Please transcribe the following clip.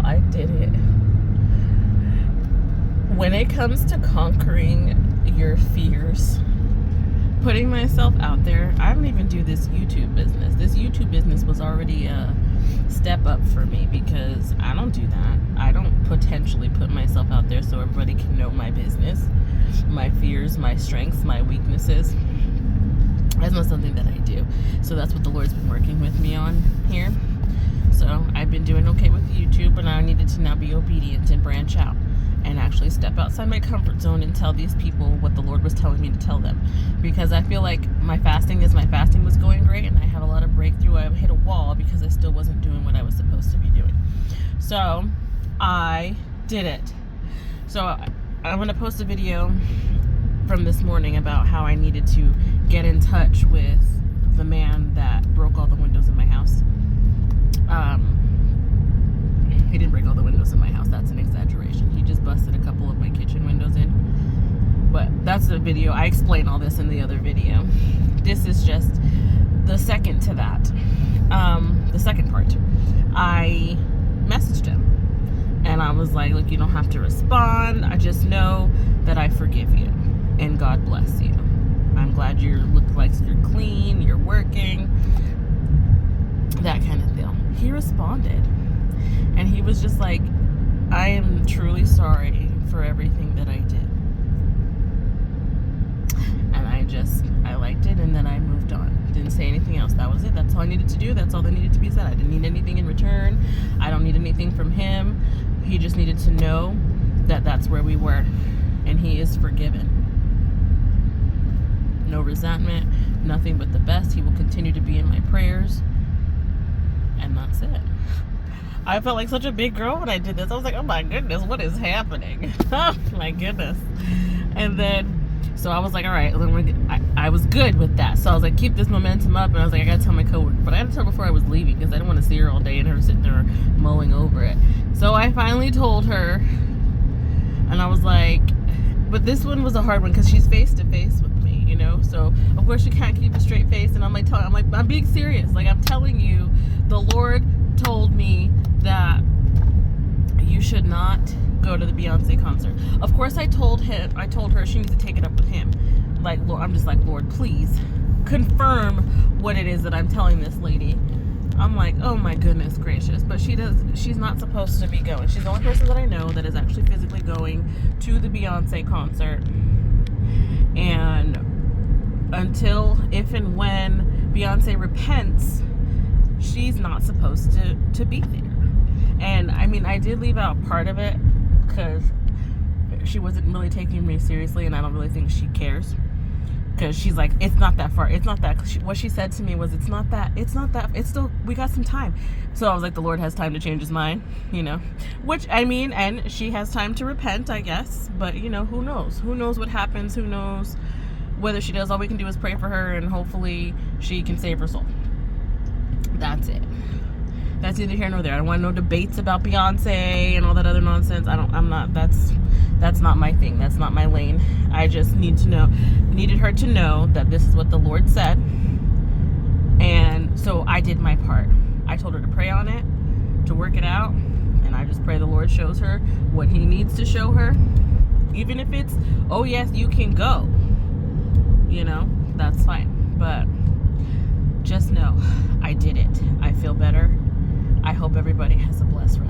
y'all, I did it. When it comes to conquering your fears, putting myself out there, I don't even do this YouTube business. This YouTube business was already a step up for me because I don't do that. I don't potentially put myself out there so everybody can know my business, my fears, my strengths, my weaknesses. That's not something that I do. So that's what the Lord's been working with me on here. So I've been doing okay with YouTube, but I needed to now be obedient and branch out and actually step outside my comfort zone and tell these people what the Lord was telling me to tell them. Because I feel like my fasting was going great, and I had a lot of breakthrough. I hit a wall because I still wasn't doing what I was supposed to be doing. So I did it. So I'm going to post a video from this morning about how I needed to get in touch with the man that broke all the windows in my house. He didn't break all the windows in my house. That's an exaggeration. He just busted a couple of my kitchen windows in. But that's the video. I explain all this in the other video. This is just the second to that. The second part. I messaged him. And I was like, look, you don't have to respond. I just know that I forgive you. And God bless you. I'm glad you look like you're clean, you're working. That kind of deal. He responded. And he was just like, I am truly sorry for everything that I did. And I liked it, and then I moved on. Didn't say anything else. That was it. That's all I needed to do. That's all that needed to be said. I didn't need anything in return. I don't need anything from him. He just needed to know that that's where we were. And he is forgiven. No resentment, nothing but the best. He will continue to be in my prayers. And that's it. I felt like such a big girl when I did this. I was like, oh my goodness, what is happening? Oh my goodness. And then, so I was like, all right, I was good with that. So I was like, keep this momentum up. And I was like, I gotta tell my coworker. But I had to tell her before I was leaving because I didn't want to see her all day and her sitting there mulling over it. So I finally told her, and I was like, but this one was a hard one because she's face to face with me, you know? So of course you can't keep a straight face. And I'm like, I'm being serious. Like, I'm telling you, the Lord told me that you should not go to the Beyonce concert. Of course, I told her she needs to take it up with him. Like, Lord, I'm just like, Lord, please confirm what it is that I'm telling this lady. I'm like, oh my goodness gracious. But she's not supposed to be going. She's the only person that I know that is actually physically going to the Beyonce concert. And until, if and when Beyonce repents, she's not supposed to be there. And I mean, I did leave out part of it because she wasn't really taking me seriously, and I don't really think she cares. Because she's like, it's not that far. It's not that. What she said to me was, it's not that. It's still, we got some time. So I was like, the Lord has time to change his mind, you know. Which, I mean, and she has time to repent, I guess. But, you know, who knows? Who knows what happens? Who knows whether she does? All we can do is pray for her, and hopefully she can save her soul. That's it. That's neither here nor there. I don't want no debates about Beyonce and all that other nonsense. That's not my thing. That's not my lane. I just needed her to know that this is what the Lord said. And so I did my part. I told her to pray on it, to work it out. And I just pray the Lord shows her what he needs to show her. Even if it's, oh yes, you can go. You know, that's fine. But just know I did it. I feel better. I hope everybody has a blessed